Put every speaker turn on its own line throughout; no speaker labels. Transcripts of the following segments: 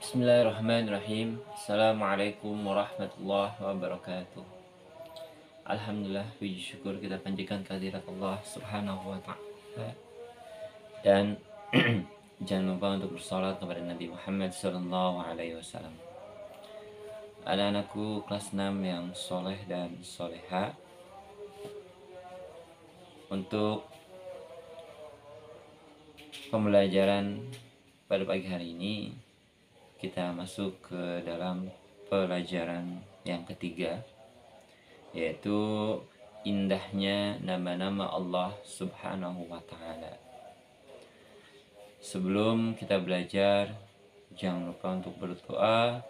Bismillahirrahmanirrahim. Assalamualaikum warahmatullahi wabarakatuh. Alhamdulillah, puji syukur kita panjatkan kehadirat Allah Subhanahu wa taala. Dan jangan lupa untuk bersalat kepada Nabi Muhammad sallallahu alaihi wasallam. Anak-anakku kelas 6 yang soleh dan soleha, untuk pembelajaran pada pagi hari ini kita masuk ke dalam pelajaran yang ketiga, yaitu indahnya nama-nama Allah Subhanahu wa taala. Sebelum kita belajar, jangan lupa untuk berdoa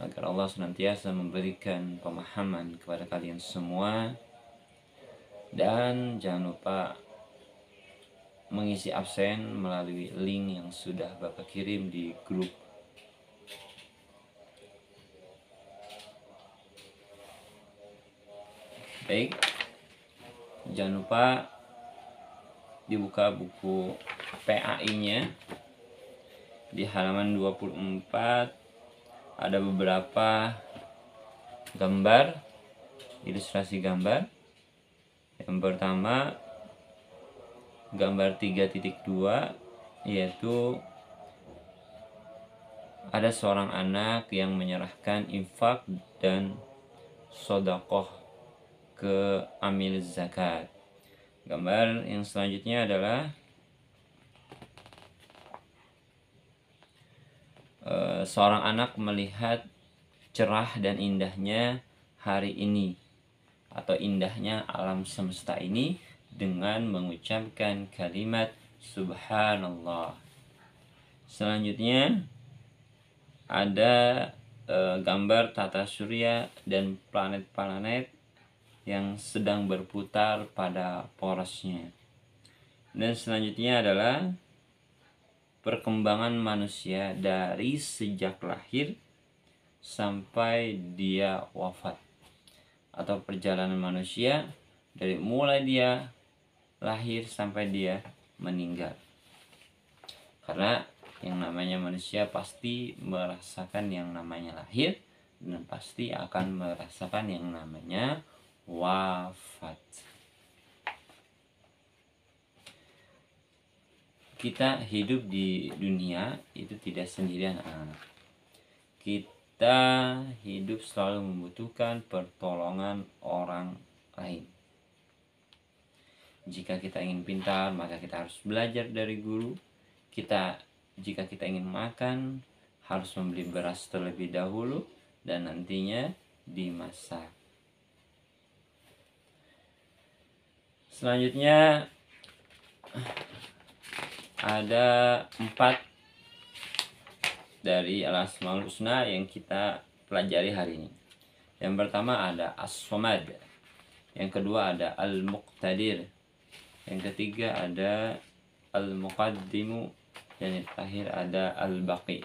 agar Allah senantiasa memberikan pemahaman kepada kalian semua, dan jangan lupa mengisi absen melalui link yang sudah Bapak kirim di grup. Baik, jangan lupa dibuka buku PAI-nya di halaman 24. Ada beberapa gambar, ilustrasi gambar. Yang pertama, gambar 3.2, yaitu ada seorang anak yang menyerahkan infak dan sodakoh ke amil zakat. Gambar yang selanjutnya adalah seorang anak melihat cerah dan indahnya hari ini atau indahnya alam semesta ini dengan mengucapkan kalimat subhanallah. Selanjutnya ada gambar tata surya dan planet-planet yang sedang berputar pada porosnya. Dan selanjutnya adalah perkembangan manusia dari sejak lahir sampai dia wafat, atau perjalanan manusia dari mulai dia lahir sampai dia meninggal. Karena yang namanya manusia pasti merasakan yang namanya lahir, dan pasti akan merasakan yang namanya wafat. Kita hidup di dunia itu tidak sendirian, anak. Kita hidup selalu membutuhkan pertolongan orang lain. Jika kita ingin pintar, maka kita harus belajar dari guru. Jika kita ingin makan, harus membeli beras terlebih dahulu dan nantinya dimasak. Selanjutnya ada 4 dari Al-Asmaul Husna yang kita pelajari hari ini. Yang pertama ada As-Somad, yang kedua ada Al-Muqtadir, yang ketiga ada Al-Muqaddimu, dan yang terakhir ada Al-Baqi.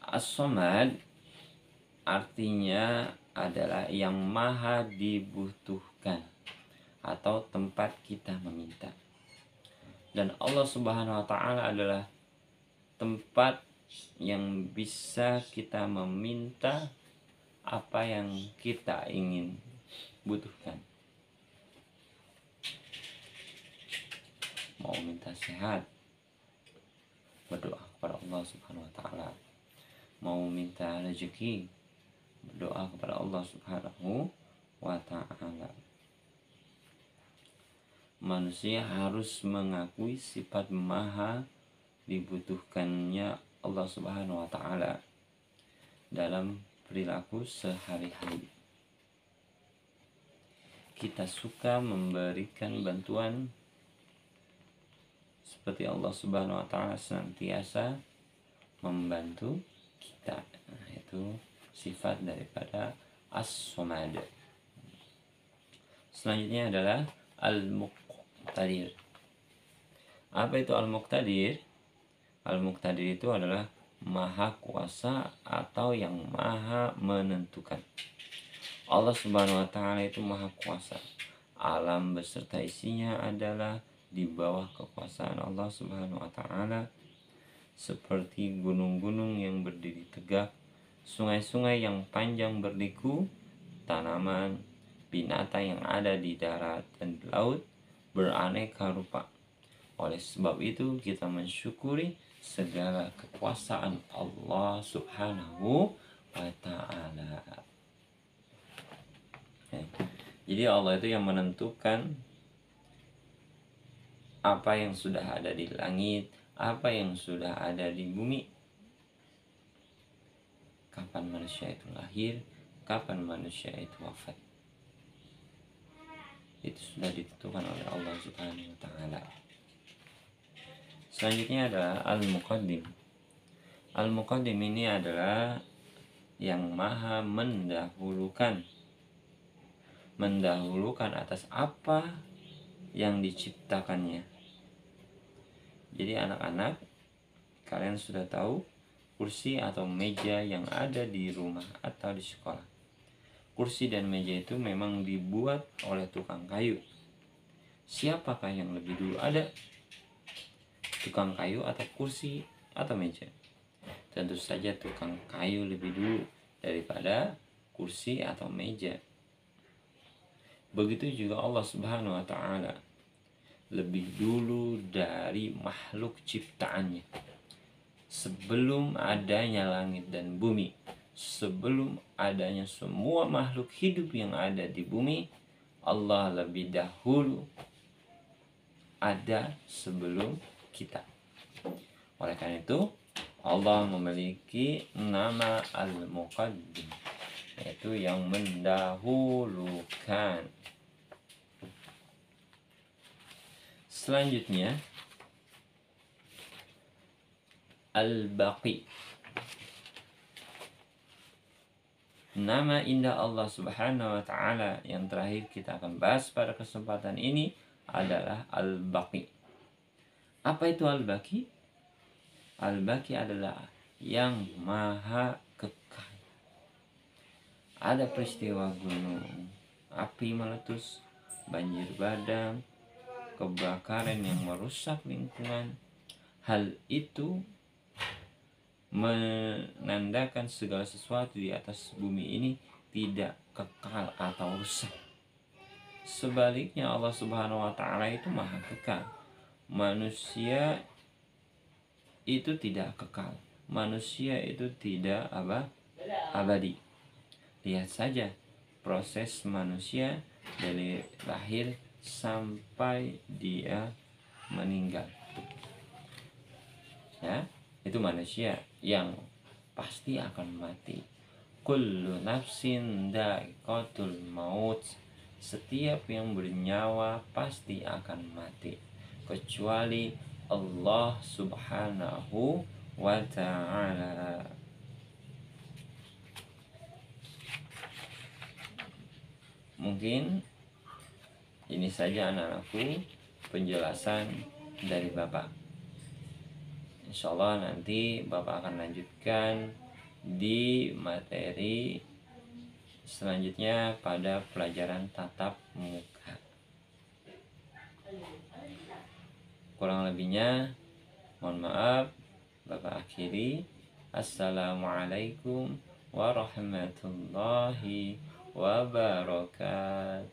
As-Somad artinya adalah yang maha dibutuhkan atau tempat kita meminta. Dan Allah Subhanahu wa taala adalah tempat yang bisa kita meminta apa yang kita ingin butuhkan. Mau minta sehat, berdoa kepada Allah Subhanahu wa taala. Mau minta rezeki, berdoa kepada Allah Subhanahu wa taala. Manusia harus mengakui sifat maha dibutuhkannya Allah Subhanahu wa taala dalam perilaku sehari-hari. Kita suka memberikan bantuan seperti Allah Subhanahu wa taala senantiasa membantu kita. Nah, itu sifat daripada As-Somad. Selanjutnya adalah Al-Muqtadir. Apa itu Al-Muqtadir? Al-Muqtadir itu adalah maha kuasa atau yang maha menentukan. Allah Subhanahu wa taala itu maha kuasa. Alam beserta isinya adalah di bawah kekuasaan Allah Subhanahu wa taala, seperti gunung-gunung yang berdiri tegak, sungai-sungai yang panjang berliku, tanaman, binatang yang ada di darat dan di laut beraneka rupa. Oleh sebab itu kita mensyukuri segala kekuasaan Allah Subhanahu wa ta'ala. Jadi Allah itu yang menentukan apa yang sudah ada di langit, apa yang sudah ada di bumi. Kapan manusia itu lahir, kapan manusia itu wafat. Itu sudah ditentukan oleh Allah Subhanahu wa ta'ala. Selanjutnya adalah Al-Muqaddim. Al-Muqaddim ini adalah yang maha mendahulukan atas apa yang diciptakannya. Jadi anak-anak, kalian sudah tahu kursi atau meja yang ada di rumah atau di sekolah. Kursi dan meja itu memang dibuat oleh tukang kayu. Siapakah yang lebih dulu ada? Tukang kayu atau kursi atau meja? Tentu saja tukang kayu lebih dulu daripada kursi atau meja. Begitu juga Allah Subhanahu wa ta'ala lebih dulu dari makhluk ciptaannya. Sebelum adanya langit dan bumi, sebelum adanya semua makhluk hidup yang ada di bumi, Allah lebih dahulu ada sebelum kita. Oleh karena itu, Allah memiliki nama Al-Muqaddim, yaitu yang mendahulukan. Selanjutnya Al-Baqi. Nama indah Allah Subhanahu wa ta'ala yang terakhir kita akan bahas pada kesempatan ini adalah Al-Baqi. Apa itu Al-Baqi? Al-Baqi adalah yang maha kekal. Ada peristiwa gunung api meletus, banjir bandang, kebakaran yang merusak lingkungan. Hal itu menandakan segala sesuatu di atas bumi ini tidak kekal atau rusak. Sebaliknya Allah Subhanahu wa ta'ala itu maha kekal. Manusia itu tidak kekal. Manusia itu tidak abadi. Lihat saja proses manusia dari lahir sampai dia meninggal. Ya, itu manusia yang pasti akan mati. Kullu nafsin dha'iqatul maut. Setiap yang bernyawa pasti akan mati, kecuali Allah Subhanahu wa ta'ala. Mungkin ini saja anak-anakku penjelasan dari Bapak. Insya Allah nanti Bapak akan lanjutkan di materi selanjutnya pada pelajaran tatap muka. Kurang lebihnya mohon maaf. Bapak akhiri. Assalamualaikum warahmatullahi wabarakatuh.